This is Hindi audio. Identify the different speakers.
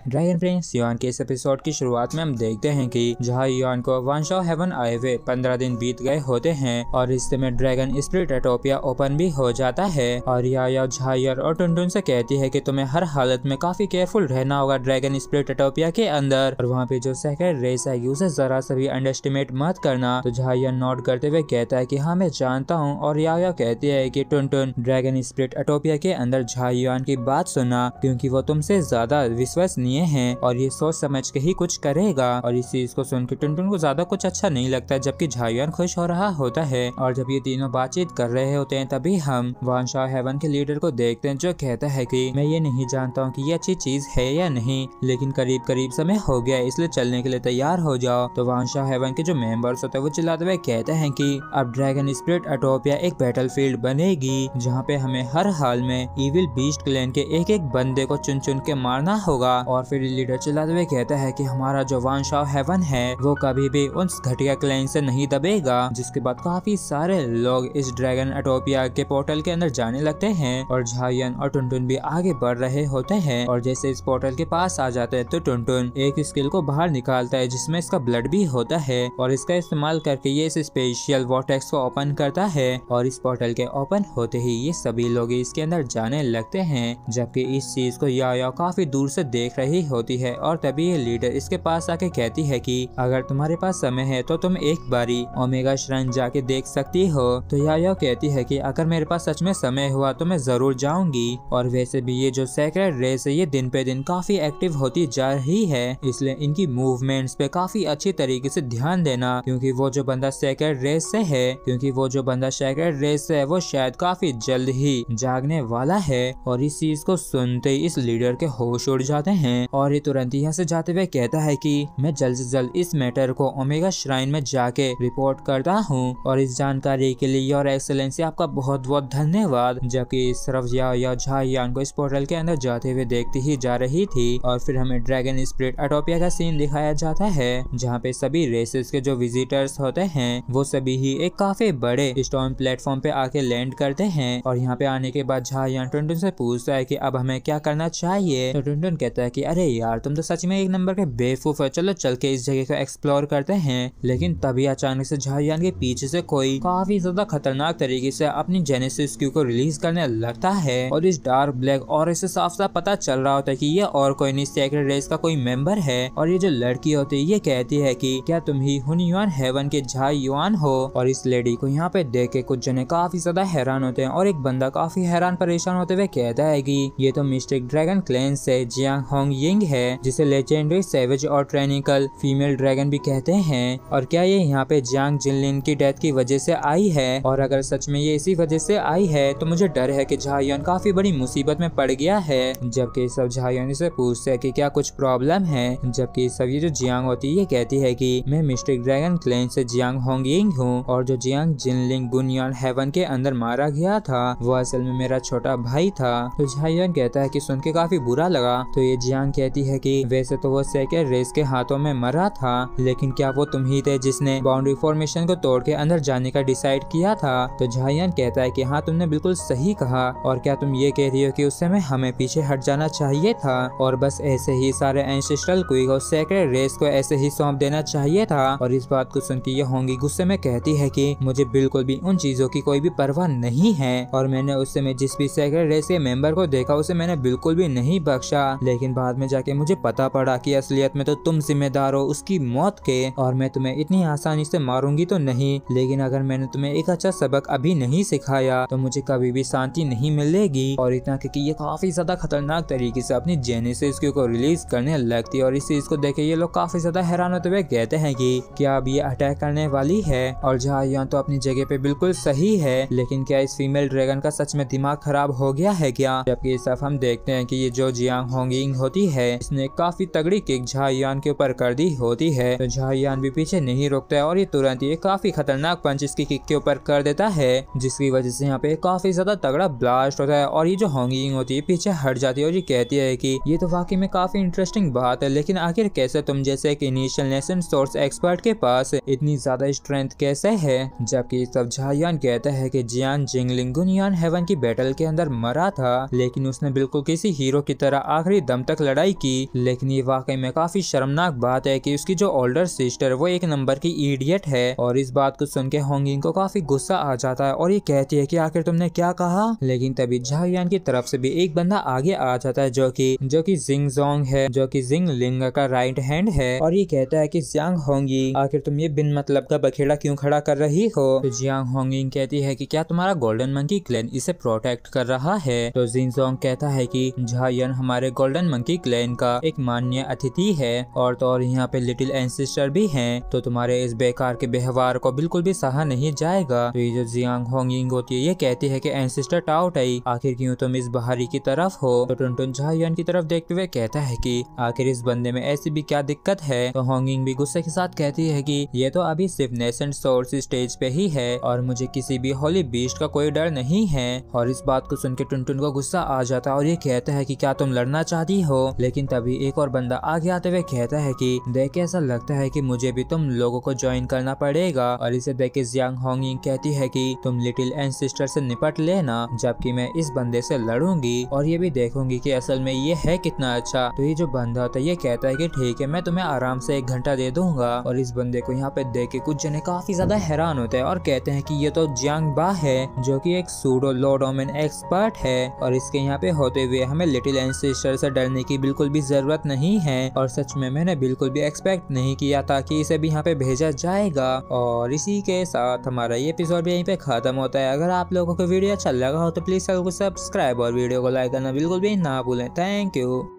Speaker 1: ड्रैगन प्रिंस युआन के इस एपिसोड की शुरुआत में हम देखते हैं कि जहां युआन को वानशाओ हेवन आए हुए 15 दिन बीत गए होते हैं और रिश्ते में ड्रैगन स्पिरिट एटोपिया ओपन भी हो जाता है और याया झायर और टुनटुन से कहती है कि तुम्हें हर हालत में काफी केयरफुल रहना होगा ड्रैगन स्पिरिट एटोपिया के अंदर और वहाँ पे जो सेक्रेट रेस है उसे जरा सा भी अंडरस्टिमेट मत करना। तो झायर नोट करते हुए कहता है कि हाँ मैं जानता हूँ और याया कहती है कि टुनटुन ड्रैगन स्पिरिट एटोपिया के अंदर झायुआन की बात सुना क्योंकि वो तुमसे ज्यादा विश्वसनीय है और ये सोच समझ के ही कुछ करेगा। और इस चीज को सुन के टुनटुन को ज्यादा कुछ अच्छा नहीं लगता जबकि झायुआन खुश हो रहा होता है। और जब ये तीनों बातचीत कर रहे होते हैं तभी हम वानशाओ हेवन के लीडर को देखते हैं जो कहता है कि मैं ये नहीं जानता हूँ कि ये अच्छी चीज है या नहीं, लेकिन करीब करीब समय हो गया इसलिए चलने के लिए तैयार हो जाओ। तो वानशाओ हेवन के जो मेंबर्स होते हैं वो चिल्लाते हुए कहते हैं कि अब ड्रैगन स्पिरिट एटोपिया एक बैटलफील्ड बनेगी जहाँ पे हमें हर हाल में इविल बीस्ट क्लैन के एक एक बंदे को चुन चुन के मारना होगा। और फिर लीडर चिल्लाते हुए कहता है कि हमारा जो वानशाओ हेवन है वो कभी भी उन घटिया क्लैन से नहीं दबेगा। जिसके बाद काफी सारे लोग इस ड्रैगन एटोपिया के पोर्टल के अंदर जाने लगते हैं और झायन और टुनटुन भी आगे बढ़ रहे होते हैं। और जैसे इस पोर्टल के पास आ जाते हैं तो टुनटुन एक स्किल को बाहर निकालता है जिसमें इसका ब्लड भी होता है और इसका इस्तेमाल करके ये इस स्पेशल वॉर्टेक्स को ओपन करता है और इस पोर्टल के ओपन होते ही ये सभी लोग इसके अंदर जाने लगते हैं। जबकि इस चीज को याया काफी दूर से देख रही होती है और तभी ये लीडर इसके पास आके कहती है कि अगर तुम्हारे पास समय है तो तुम एक बारी ओमेगा श्राइन जाके देख सकती हो। तो याया कहती है कि अगर मेरे पास सच में समय हुआ तो मैं जरूर जाऊंगी। और वैसे भी ये जो सेक्रेट रेस है ये दिन पे दिन काफी एक्टिव होती जा रही है इसलिए इनकी मूवमेंट्स पे काफी अच्छी तरीके से ध्यान देना क्योंकि वो जो बंदा सेक्रेट रेस से है वो शायद काफी जल्द ही जागने वाला है। और इस चीज को सुनते ही इस लीडर के होश उड़ जाते हैं और ये तुरंत यहाँ से जाते हुए कहता है कि मैं जल्द से जल्द इस मैटर को ओमेगा श्राइन में जाके रिपोर्ट करता हूँ और इस जानकारी के लिए योर एक्सेलेंसी आपका बहुत बहुत धन्यवाद। जबकि इस तरफ या झायान को इस पोर्टल के अंदर जाते हुए देखती ही जा रही थी और फिर हमें ड्रैगन स्पिरिट एटोपिया का सीन दिखाया जाता है जहाँ पे सभी रेसेस के जो विजिटर्स होते हैं वो सभी ही एक काफी बड़े स्टोन प्लेटफॉर्म पे आके लैंड करते हैं। और यहाँ पे आने के बाद झायान टुनटुन से पूछता है कि अब हमें क्या करना चाहिए। तो टुनटुन कहता है कि अरे यार तुम तो सच में एक नंबर के बेवकूफ है, चलो चल के इस जगह को एक्सप्लोर करते हैं। लेकिन तभी अचानक से झायान के पीछे से कोई काफी ज्यादा खतरनाक तरीके से अपनी जेनेसिस क्यू को रिलीज करने लगता है और इस डार्क ब्लैक और इसे साफ साफ पता चल रहा होता है कि ये और कोई नहीं सेक्रेट रेस का कोई मेंबर है। और ये जो लड़की होती है ये कहती है कि क्या तुम ही हुनयुआन हेवन के झायुआन हो। और इस लेडी को यहाँ पे देख के कुछ जने काफी ज्यादा हैरान होते हैं और एक बंदा काफी हैरान परेशान होते हुए कहता है कि ये तो मिस्टिक ड्रैगन क्लैन से जियांग होंग यिंग है जिसे लेजेंडरी सेवेज और ट्रेनिकल फीमेल ड्रैगन भी कहते हैं। और क्या ये यहाँ पे जियांग जिनलिन की डेथ की वजह से आई है और अगर सच में ये इसी वजह से आई है तो मुझे डर है कि झायुआन काफी बड़ी मुसीबत में पड़ गया है। जबकि सब झायुआन से पूछते हैं कि क्या कुछ प्रॉब्लम है। जबकि सब ये जो जियांग होती है ये कहती है कि मैं मिस्टिक ड्रैगन क्लैन से जियांग होंग यिंग हूँ और जो जियांग जिनलिंग गुनयान हेवन के अंदर मारा गया था वो असल में मेरा छोटा भाई था। तो झायुआन कहता है कि सुन के काफी बुरा लगा। तो ये जियांग कहती है कि वैसे तो वो सेक्रेट रेस के हाथों में मरा था लेकिन क्या वो तुम ही थे जिसने बाउंड्री फॉर्मेशन को तोड़ के अंदर जाने का डिसाइड किया था। तो झायुआन कहता है कि हाँ तुमने बिल्कुल सही कहा। और क्या तुम ये कह रही हो कि उस समय हमें पीछे हट जाना चाहिए था और बस ऐसे ही सारे एंसेस्ट्रल क्वी को सेक्रेट रेस को ऐसे ही सौंप देना चाहिए था। और इस बात को सुन के ये होंगी गुस्से में कहती है कि मुझे बिल्कुल भी उन चीजों की कोई भी परवाह नहीं है और मैंने उस समय जिस भी सेक्रेट रेस के मेंबर को देखा उसे मैंने बिल्कुल भी नहीं बख्शा। लेकिन बाद में जाके मुझे पता पड़ा कि असलियत में तो तुम जिम्मेदार हो उसकी मौत के और मैं तुम्हें इतनी आसानी से मारूंगी तो नहीं, लेकिन अगर मैंने तुम्हें एक अच्छा सबक अभी नहीं सिखाया तो मुझे कभी भी शांति नहीं मिलेगी। और इतना क्योंकि ये काफी ज्यादा खतरनाक तरीके से अपनी जेनेसिस क्यू को रिलीज करने लगती है। और इस चीज को देखे ये लोग काफी ज्यादा हैरान होते हुए कहते हैं कि क्या अब ये अटैक करने वाली है। और झायुआन तो अपनी जगह पे बिल्कुल सही है लेकिन क्या इस फीमेल ड्रैगन का सच में दिमाग खराब हो गया है क्या। जबकि इस तरफ हम देखते हैं कि ये जो जियांग होंग यिंग होती है इसने काफी तगड़ी किक झायुआन के ऊपर कर दी होती है। तो झायुआन भी पीछे नहीं रुकता है और ये तुरंत ये काफी खतरनाक पंच इसकी किक के ऊपर कर देता है जिसकी वजह से यहाँ पे काफी ज्यादा तगड़ा ब्लास्ट होता है। और ये जो होंग यिंग होती है पीछे हट जाती है और ये कहती है कि ये तो वाकई में काफी इंटरेस्टिंग बात है लेकिन आखिर कैसे तुम जैसे एक इनिशियल नेशन सोर्स एक्सपर्ट के पास इतनी ज्यादा स्ट्रेंथ कैसे है। जबकि सब झायुआन कहता है कि जियांग जिनलिंग गुनयान हेवन की बैटल के अंदर मरा था लेकिन उसने बिल्कुल किसी हीरो की तरह आखिरी दम तक लड़ाई की। लेकिन ये वाकई में काफी शर्मनाक बात है कि उसकी जो ओल्डर सिस्टर वो एक नंबर की इडियट है। और इस बात को सुन के होंगिंग को काफी गुस्सा आ जाता है और ये कहती है कि आखिर तुमने क्या कहा। लेकिन तभी झायान की तरफ से भी एक बंदा आगे आ जाता है जो कि जिंग जोंग है, जो कि जिंग लिंग का राइट हैंड है। और ये कहता है कि जियांग होंगी, आखिर तुम ये बिन मतलब का बखेड़ा क्यों खड़ा कर रही हो। तो जियांग होंगिंग कहती है कि क्या तुम्हारा गोल्डन मंकी क्लैन इसे प्रोटेक्ट कर रहा है। तो जिंग जोंग कहता है कि झायान हमारे गोल्डन मंकी क्लैन का एक मान्य अतिथि है और तो और यहाँ पे लिटिल एंसेस्टर भी हैं, तो तुम्हारे इस बेकार के व्यवहार को बिल्कुल भी सहा नहीं जाएगा। तो ये जो जियांग होंगिंग होती है ये कहती है कि एंसेस्टर टाओ टाई, आखिर क्यों तुम इस बाहरी की तरफ हो। तो टुनटुन झायान की तरफ देखते हुए कहता है कि आखिर इस बंदे में ऐसी भी क्या दिक्कत है। तो होंगिंग भी गुस्से के साथ कहती है कि ये तो अभी सिर्फ नेसेंट सोर्स स्टेज पे ही है और मुझे किसी भी होली बीस्ट का कोई डर नहीं है। और इस बात को सुन के टुनटुन को गुस्सा आ जाता है और ये कहता है कि क्या तुम लड़ना चाहती हो। लेकिन तभी एक और बंदा आगे आते हुए कहता है कि देख ऐसा लगता है कि मुझे भी तुम लोगों को ज्वाइन करना पड़ेगा। और इसे देख के जियांग होंगिंग कहती है कि तुम लिटिल एंसेस्टर से निपट लेना जबकि मैं इस बंदे से लड़ूंगी और ये भी देखूंगी कि असल में ये है कितना अच्छा। तो ये जो बंदा होता है ये कहता है कि ठीक है मैं तुम्हें आराम से 1 घंटा दे दूंगा। और इस बंदे को यहाँ पे देख के कुछ जने काफी ज्यादा हैरान होते हैं और कहते हैं कि ये तो जियांग बा है जो कि एक सूडो लॉर्ड ओमेन एक्सपर्ट है और इसके यहाँ पे होते हुए हमें लिटिल एंसेस्टर से डरने की बिल्कुल भी जरूरत नहीं है। और सच में मैंने बिल्कुल भी एक्सपेक्ट नहीं किया था कि इसे भी यहाँ पे भेजा जाएगा। और इसी के साथ हमारा ये एपिसोड भी यहीं पे खत्म होता है। अगर आप लोगों को वीडियो अच्छा लगा हो तो प्लीज चैनल को सब्सक्राइब और वीडियो को लाइक करना बिल्कुल भी ना भूलें। Thank you.